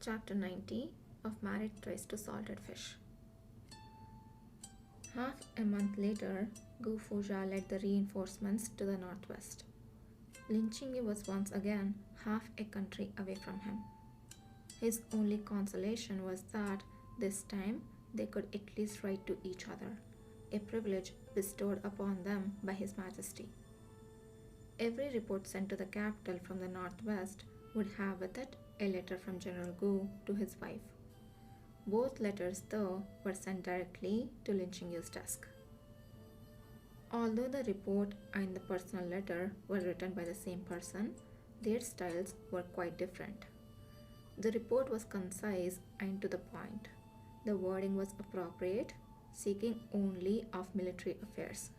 Chapter 90 of Married Tries to Salted Fish. Half a month later, Gu Fuja led the reinforcements to the northwest. Lin Qingyu was once again half a country away from him. His only consolation was that this time they could at least write to each other, a privilege bestowed upon them by His Majesty. Every report sent to the capital from the northwest would have with it a letter from General Gu to his wife. Both letters, though, were sent directly to Lin Qingyu's desk. Although the report and the personal letter were written by the same person, their styles were quite different. The report was concise and to the point. The wording was appropriate, seeking only of military affairs.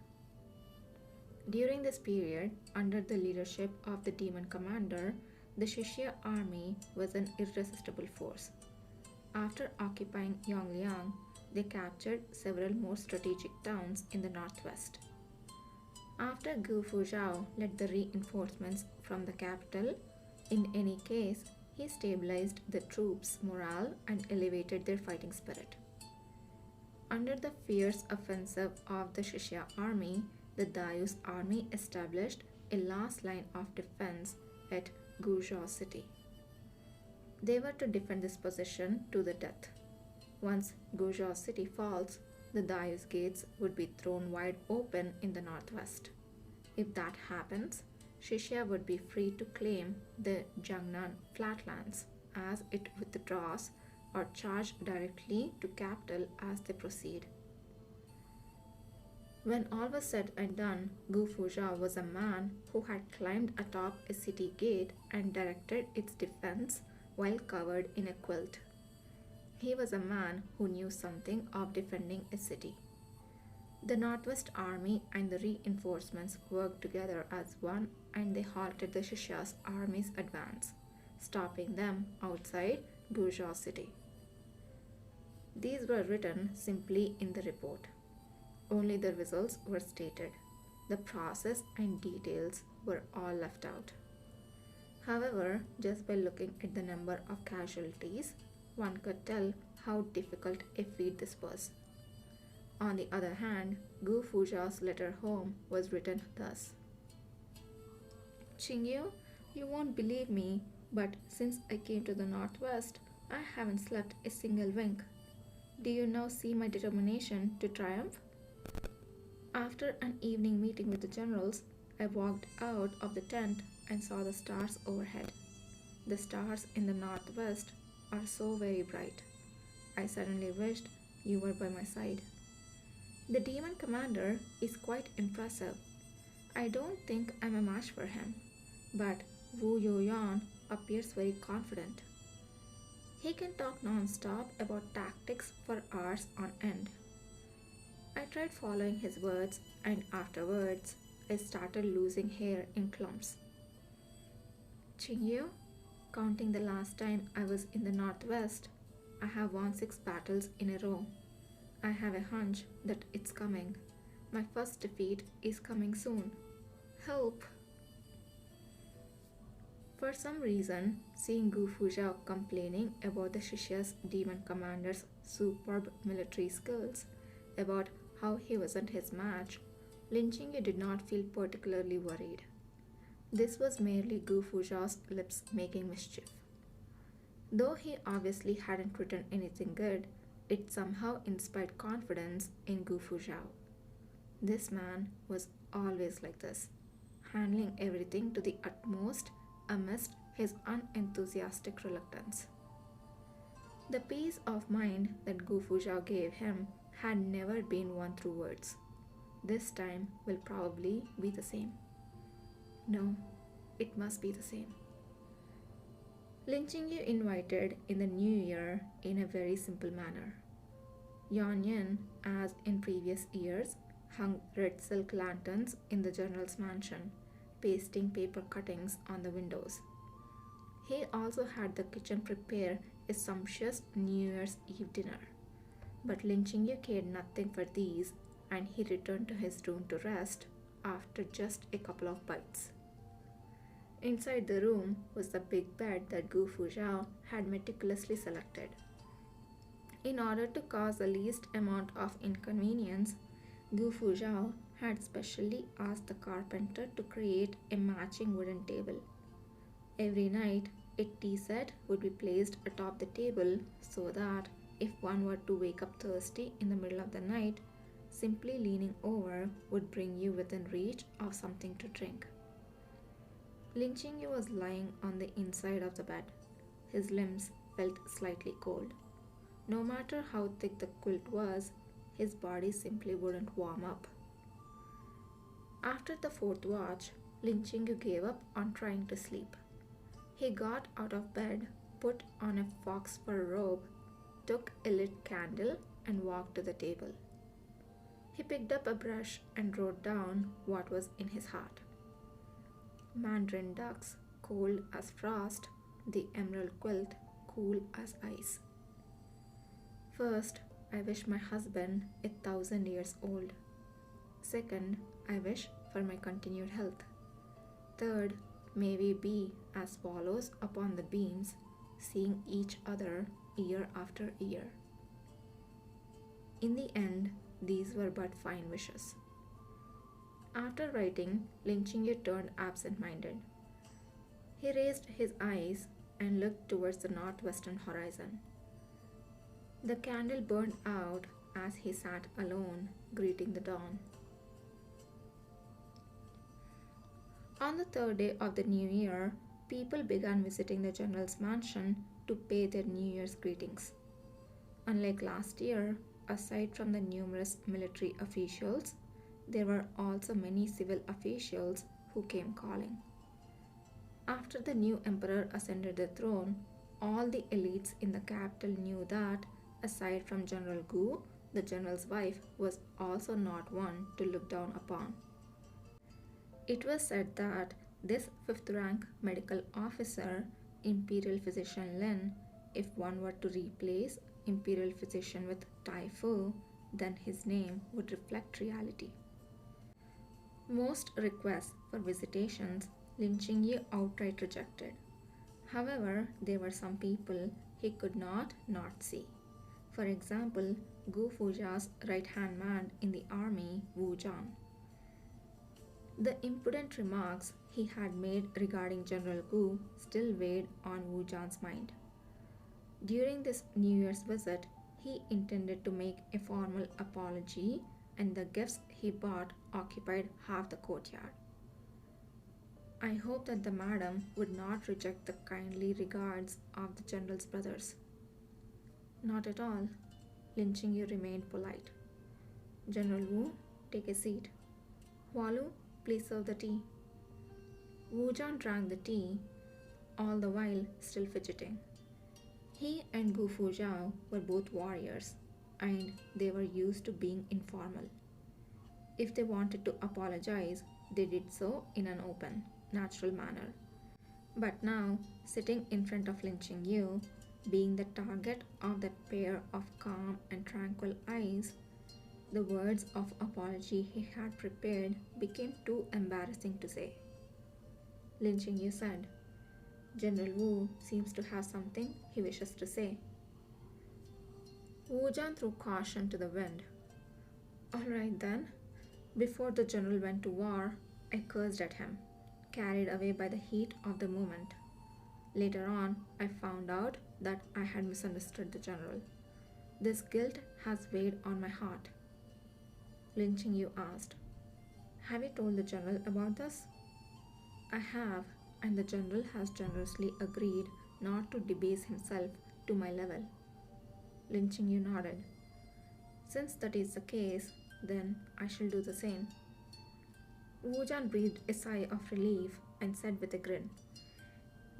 During this period, under the leadership of the demon commander, the Shishya army was an irresistible force. After occupying Yongliang, they captured several more strategic towns in the northwest. After Gu Fuzhao led the reinforcements from the capital, in any case, he stabilized the troops' morale and elevated their fighting spirit. Under the fierce offensive of the Shishya army, the Dayu's army established a last line of defense at Guzhou city. They were to defend this position to the death. Once Guzhou city falls, the Dayu's gates would be thrown wide open in the northwest. If that happens, Shishya would be free to claim the Jiangnan flatlands as it withdraws or charge directly to capital as they proceed. When all was said and done, Gu Fuzhao was a man who had climbed atop a city gate and directed its defense while covered in a quilt. He was a man who knew something of defending a city. The Northwest Army and the reinforcements worked together as one, and they halted the Shishya's army's advance, stopping them outside Guzhou city. These were written simply in the report. Only the results were stated. The process and details were all left out. However, just by looking at the number of casualties, one could tell how difficult a feat this was. On the other hand, Gu Fuzhao's letter home was written thus: Qingyu, you won't believe me, but since I came to the northwest, I haven't slept a single wink. Do you now see my determination to triumph? After an evening meeting with the generals, I walked out of the tent and saw the stars overhead. The stars in the northwest are so very bright. I suddenly wished you were by my side. The demon commander is quite impressive. I don't think I'm a match for him, but Wu Yuyan appears very confident. He can talk non-stop about tactics for hours on end. I tried following his words, and afterwards, I started losing hair in clumps. Qingyu, counting the last time I was in the northwest, I have won 6 battles in a row. I have a hunch that it's coming. My first defeat is coming soon. Help! For some reason, seeing Gu Fuzhao complaining about the Shishya's demon commander's superb military skills, about how he wasn't his match, Lin Qingyu did not feel particularly worried. This was merely Gu Fuzhao's lips making mischief. Though he obviously hadn't written anything good, it somehow inspired confidence in Gu Fuzhao. This man was always like this, handling everything to the utmost amidst his unenthusiastic reluctance. The peace of mind that Gu Fuzhao gave him had never been won through words. This time will probably be the same. No, it must be the same. Lin Qingyu invited in the new year in a very simple manner. Yuan Yin, as in previous years, hung red silk lanterns in the general's mansion, pasting paper cuttings on the windows. He also had the kitchen prepare a sumptuous New Year's Eve dinner. But Lin Qingyu cared nothing for these, and he returned to his room to rest after just a couple of bites. Inside the room was the big bed that Gu Fuzhao had meticulously selected. In order to cause the least amount of inconvenience, Gu Fuzhao had specially asked the carpenter to create a matching wooden table. Every night, a tea set would be placed atop the table so that if one were to wake up thirsty in the middle of the night, simply leaning over would bring you within reach of something to drink. Lin Qingyu was lying on the inside of the bed. His limbs felt slightly cold. No matter how thick the quilt was, his body simply wouldn't warm up. After the fourth watch, Lin Qingyu gave up on trying to sleep. He got out of bed, put on a fox fur robe, took a lit candle, and walked to the table. He picked up a brush and wrote down what was in his heart. Mandarin ducks, cold as frost, the emerald quilt, cool as ice. First, I wish my husband 1,000 years old. Second, I wish for my continued health. Third, may we be as swallows upon the beams, seeing each other year after year. In the end, these were but fine wishes. After writing, Lin Qingyu turned absent-minded. He raised his eyes and looked towards the northwestern horizon. The candle burned out as he sat alone, greeting the dawn. On the third day of the new year, people began visiting the general's mansion to pay their New Year's greetings. Unlike last year, aside from the numerous military officials, there were also many civil officials who came calling. After the new emperor ascended the throne, all the elites in the capital knew that, aside from General Gu, the general's wife was also not one to look down upon. It was said that this fifth rank medical officer, Imperial Physician Lin, if one were to replace Imperial Physician with Tai Fu, then his name would reflect reality. Most requests for visitations Lin Qingyu outright rejected. However, there were some people he could not see. For example, Gu Fuzhao's right-hand man in the army, Wu Zhan. The impudent remarks he had made regarding General Gu still weighed on Wu Zhan's mind. During this New Year's visit, he intended to make a formal apology, and the gifts he bought occupied half the courtyard. I hope that the madam would not reject the kindly regards of the general's brothers. Not at all. Lin Qingyu remained polite. General Wu, take a seat. Hualu, please serve the tea. Wu Zhan drank the tea, all the while still fidgeting. He and Gu Fuzhao were both warriors, and they were used to being informal. If they wanted to apologize, they did so in an open, natural manner. But now, sitting in front of Lin Qingyu, being the target of that pair of calm and tranquil eyes, the words of apology he had prepared became too embarrassing to say. Lin Qingyu said, General Wu seems to have something he wishes to say. Wu Zhan threw caution to the wind. All right then. Before the general went to war, I cursed at him, carried away by the heat of the moment. Later on, I found out that I had misunderstood the general. This guilt has weighed on my heart. Lin Qingyu asked, Have you told the general about this? I have, and the general has generously agreed not to debase himself to my level. Lin Qingyu nodded. Since that is the case, then I shall do the same. Wu Zhan breathed a sigh of relief and said with a grin,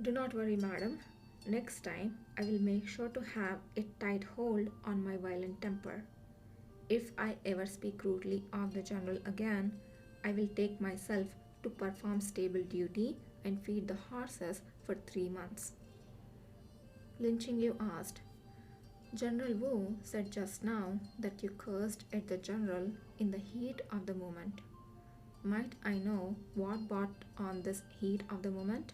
Do not worry, madam. Next time, I will make sure to have a tight hold on my violent temper. If I ever speak rudely of the general again, I will take myself to perform stable duty and feed the horses for 3 months. Lin Qingyu asked, General Wu said just now that you cursed at the general in the heat of the moment. Might I know what brought on this heat of the moment?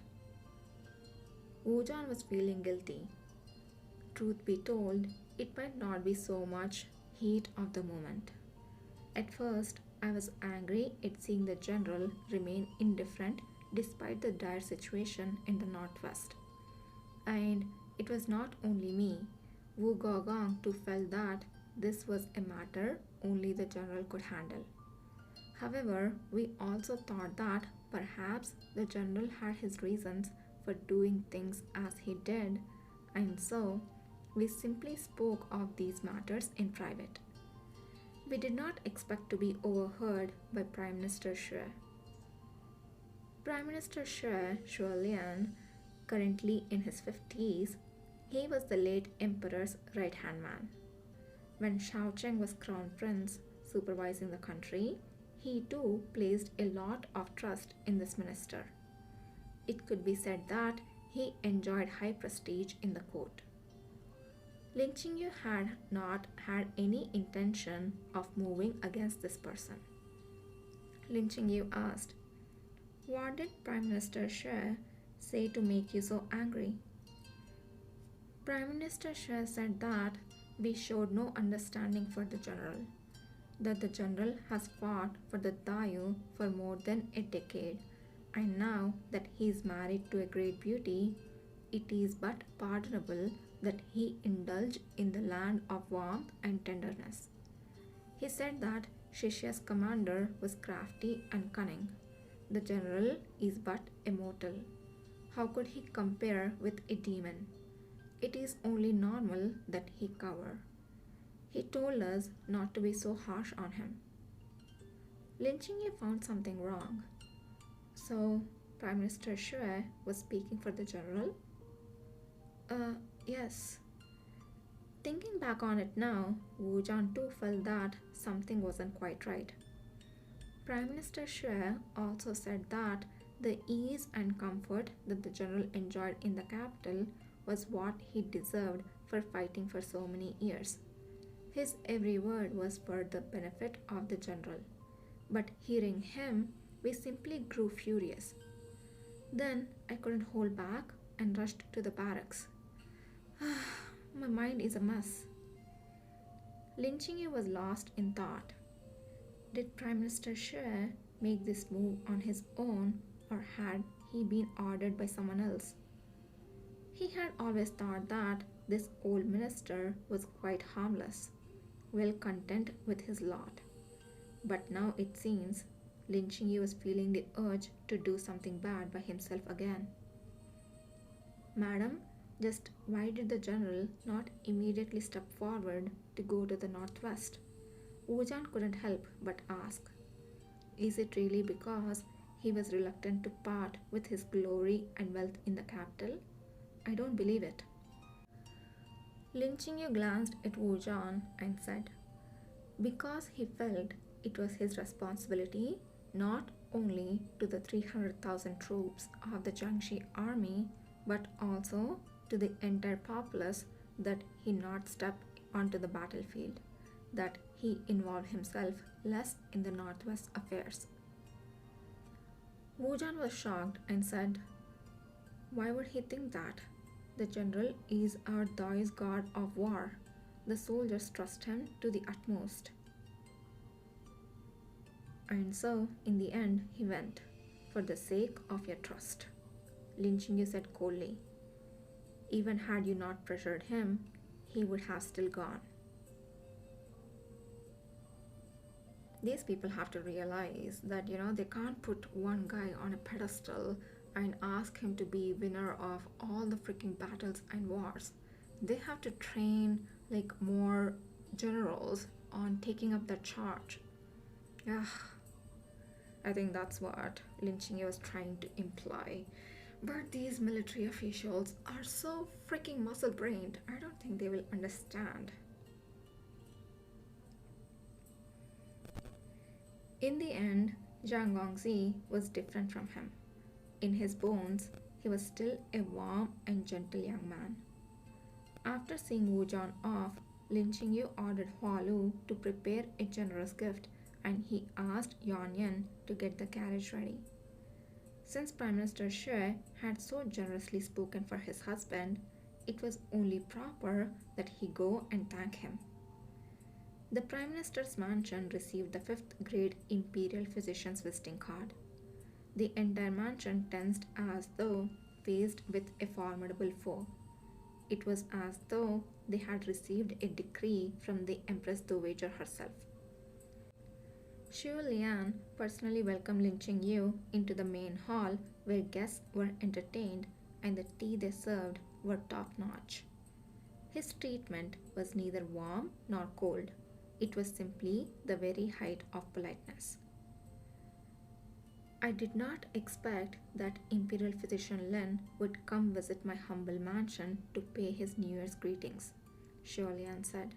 Wu Zhan was feeling guilty. Truth be told, it might not be so much heat of the moment. At first, I was angry at seeing the general remain indifferent despite the dire situation in the northwest. And it was not only me, Wu Gogong too felt that this was a matter only the general could handle. However, we also thought that perhaps the general had his reasons for doing things as he did, and so we simply spoke of these matters in private. We did not expect to be overheard by Prime Minister Xue. Prime Minister Xue Lian, currently in his 50s, he was the late emperor's right hand man. When Shao Cheng was crown prince supervising the country, he too placed a lot of trust in this minister. It could be said that he enjoyed high prestige in the court. Lin Qingyu had not had any intention of moving against this person. Lin Qingyu asked, "What did Prime Minister Xue say to make you so angry?" Prime Minister Xue said that we showed no understanding for the general, that the general has fought for the Dayu for more than a decade, and now that he is married to a great beauty, it is but pardonable that he indulge in the land of warmth and tenderness. He said that Shishya's commander was crafty and cunning. The general is but a mortal. How could he compare with a demon? It is only normal that he cower. He told us not to be so harsh on him. Lin Qingye found something wrong. So, Prime Minister Xue was speaking for the general? Yes. Thinking back on it now, Wu Zhan too felt that something wasn't quite right. Prime Minister Xue also said that the ease and comfort that the general enjoyed in the capital was what he deserved for fighting for so many years. His every word was for the benefit of the general. But hearing him, we simply grew furious. Then I couldn't hold back and rushed to the barracks. My mind is a mess. Lin Qingyu was lost in thought. Did Prime Minister Xue make this move on his own, or had he been ordered by someone else? He had always thought that this old minister was quite harmless, well content with his lot. But now it seems Lin Qingyu was feeling the urge to do something bad by himself again. "Madam, just why did the general not immediately step forward to go to the northwest?" Wu Zhan couldn't help but ask. Is it really because he was reluctant to part with his glory and wealth in the capital? I don't believe it. Lin Qingyu glanced at Wu Zhan and said, "Because he felt it was his responsibility not only to the 300,000 troops of the Jiangxi army, but also to the entire populace that he not step onto the battlefield, that he involve himself less in the northwest affairs." Wu Zhan was shocked and said, "Why would he think that? The general is our Daoist god of war. The soldiers trust him to the utmost." "And so, in the end, he went, for the sake of your trust," Lin Qingyu said coldly. "Even had you not pressured him, he would have still gone." These people have to realize that they can't put one guy on a pedestal and ask him to be winner of all the freaking battles and wars. They have to train like more generals on taking up that charge. Yeah, I think that's what Lin Qingye was trying to imply. But these military officials are so freaking muscle brained, I don't think they will understand. In the end, Zhang Gongzi was different from him. In his bones, he was still a warm and gentle young man. After seeing Wu Zhan off, Lin Qingyu ordered Hua Lu to prepare a generous gift and he asked Yuan Yan to get the carriage ready. Since Prime Minister Xue had so generously spoken for his husband, it was only proper that he go and thank him. The Prime Minister's mansion received the fifth grade Imperial Physician's visiting card. The entire mansion tensed as though faced with a formidable foe. It was as though they had received a decree from the Empress Dowager herself. Xu Lian personally welcomed Lin Qingyu into the main hall where guests were entertained and the tea they served were top notch. His treatment was neither warm nor cold. It was simply the very height of politeness. I did not expect that Imperial Physician Lin would come visit my humble mansion to pay his New Year's greetings, Xu Lian said.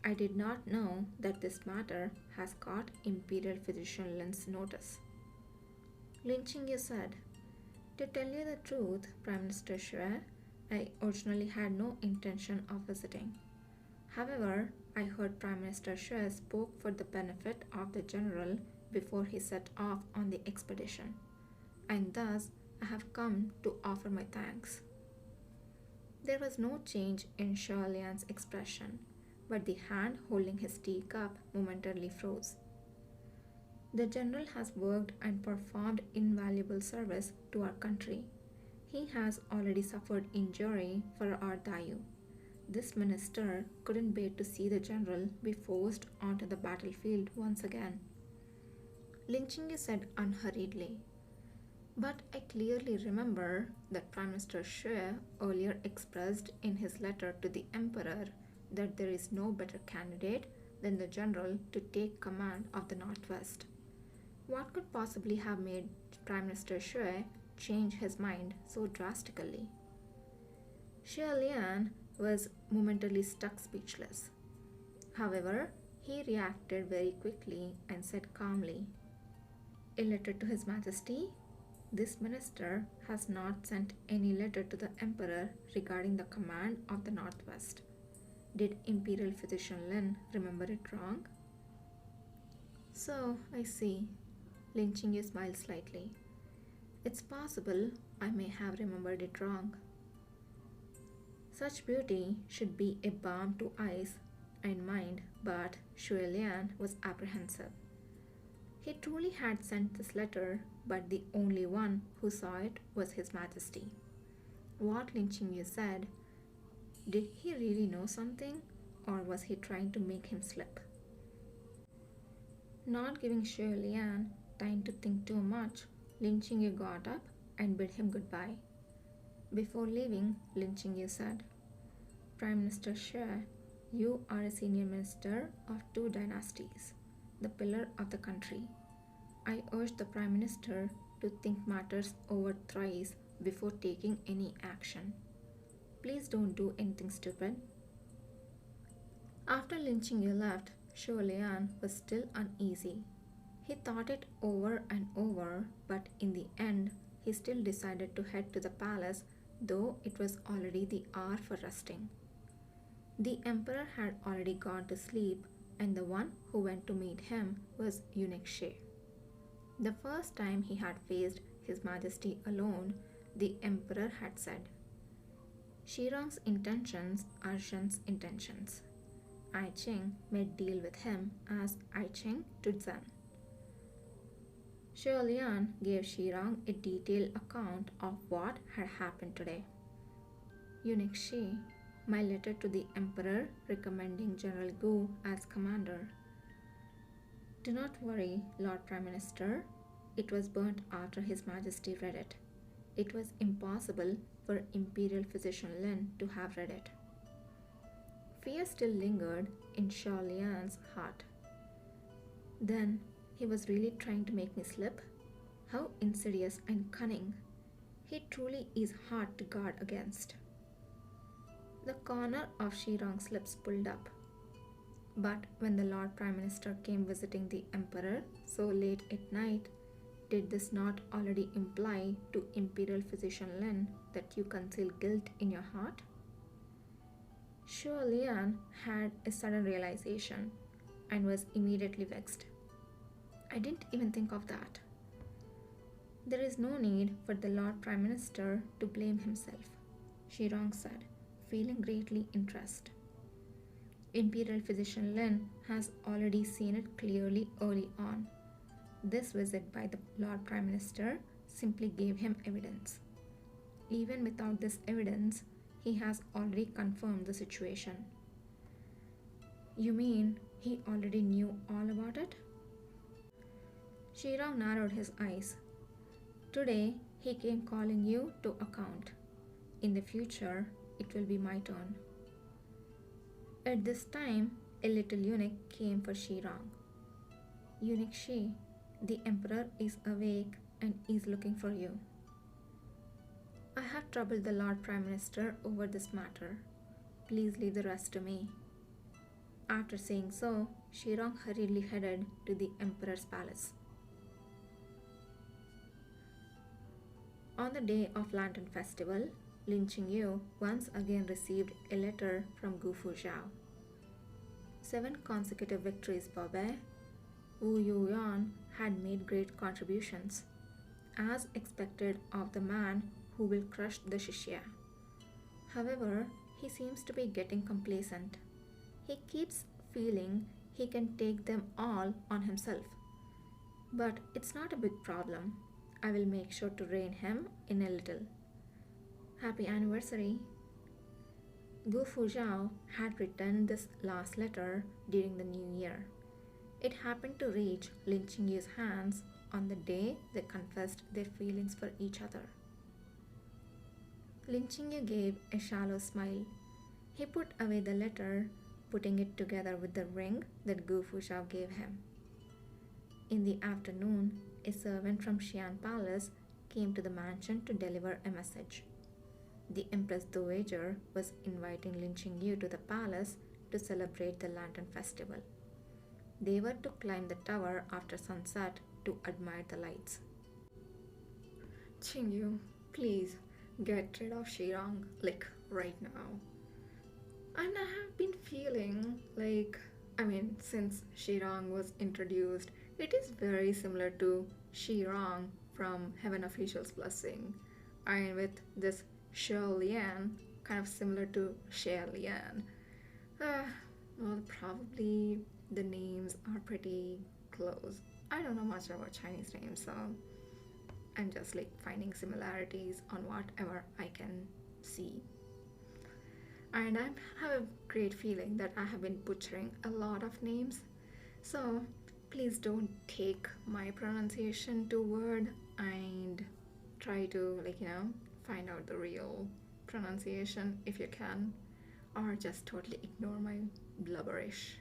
I did not know that this matter has caught Imperial Physician Lin's notice. Lin Qingyu said, to tell you the truth, Prime Minister Xue, I originally had no intention of visiting. However, I heard Prime Minister Xue spoke for the benefit of the general before he set off on the expedition, and thus I have come to offer my thanks. There was no change in Xu Lian's expression, but the hand holding his teacup momentarily froze. The general has worked and performed invaluable service to our country. He has already suffered injury for our Dayu. This minister couldn't bear to see the general be forced onto the battlefield once again. Lin Qingyu said unhurriedly, but I clearly remember that Prime Minister Xue earlier expressed in his letter to the Emperor that there is no better candidate than the general to take command of the Northwest. What could possibly have made Prime Minister Xue change his mind so drastically? Xu Lian was momentarily stuck speechless. However, he reacted very quickly and said calmly, a letter to His Majesty? This minister has not sent any letter to the Emperor regarding the command of the Northwest. Did Imperial Physician Lin remember it wrong? So, I see. Lin Qingyu smiled slightly. It's possible I may have remembered it wrong. Such beauty should be a balm to eyes and mind, but Xu Lian was apprehensive. He truly had sent this letter, but the only one who saw it was His Majesty. What Lin Qingyu said, did he really know something, or was he trying to make him slip? Not giving Xu Lian time to think too much, Lin Qingyu got up and bid him goodbye. Before leaving, Lin Qingyu said, Prime Minister Xue, you are a senior minister of two dynasties, the pillar of the country. I urge the Prime Minister to think matters over thrice before taking any action. Please don't do anything stupid. After Lin Qingyu left, Xu Lian was still uneasy. He thought it over and over, but in the end, he still decided to head to the palace, though it was already the hour for resting. The emperor had already gone to sleep, and the one who went to meet him was Eunuch She. The first time he had faced His Majesty alone, the emperor had said, Shirong's intentions are Zhen's intentions. I Ching may deal with him as I Ching to Zhen. Xu Lian gave Shirong a detailed account of what had happened today. Eunuch She, my letter to the emperor recommending General Gu as commander. Do not worry, Lord Prime Minister. It was burnt after His Majesty read it. It was impossible for Imperial Physician Lin to have read it. Fear still lingered in Xu Lian's heart. Then he was really trying to make me slip? How insidious and cunning! He truly is hard to guard against. The corner of Shirong's lips pulled up. But when the Lord Prime Minister came visiting the Emperor so late at night, did this not already imply to Imperial Physician Lin that you conceal guilt in your heart? Xu Lian had a sudden realization and was immediately vexed. I didn't even think of that. There is no need for the Lord Prime Minister to blame himself, Shirong said, feeling greatly impressed. Imperial physician Lin has already seen it clearly early on. This visit by the Lord Prime Minister simply gave him evidence. Even without this evidence, he has already confirmed the situation. You mean he already knew all about it? Shirang narrowed his eyes. Today, he came calling you to account. In the future, it will be my turn. At this time, a little eunuch came for Shirang. Eunuch Shi, the emperor is awake and is looking for you. I have troubled the Lord Prime Minister over this matter. Please leave the rest to me. After saying so, Shirang hurriedly headed to the emperor's palace. On the day of Lantern Festival, Lin Qingyu once again received a letter from Gu Fuzhao. 7 consecutive victories, Bobe. Wu Yuan had made great contributions, as expected of the man who will crush the Shishya. However, he seems to be getting complacent. He keeps feeling he can take them all on himself. But it's not a big problem. I will make sure to rein him in a little. Happy anniversary. Gu Fuzhao had written this last letter during the new year. It happened to reach Lin Qingyu's hands on the day they confessed their feelings for each other. Lin Qingyu gave a shallow smile. He put away the letter, putting it together with the ring that Gu Fuzhao gave him. In the afternoon, a servant from Xi'an Palace came to the mansion to deliver a message. The Empress Dowager was inviting Lin Qingyu to the palace to celebrate the Lantern Festival. They were to climb the tower after sunset to admire the lights. Qingyu, please get rid of Shirang, right now. And I have been feeling since Shirang was introduced, it is very similar to Shirang from Heaven Official's Blessing. And with this Lian, kind of similar to Lian. Well, probably the names are pretty close. I don't know much about Chinese names, so I'm just finding similarities on whatever I can see. And I have a great feeling that I have been butchering a lot of names. So please don't take my pronunciation to word and try to find out the real pronunciation if you can, or just totally ignore my blubberish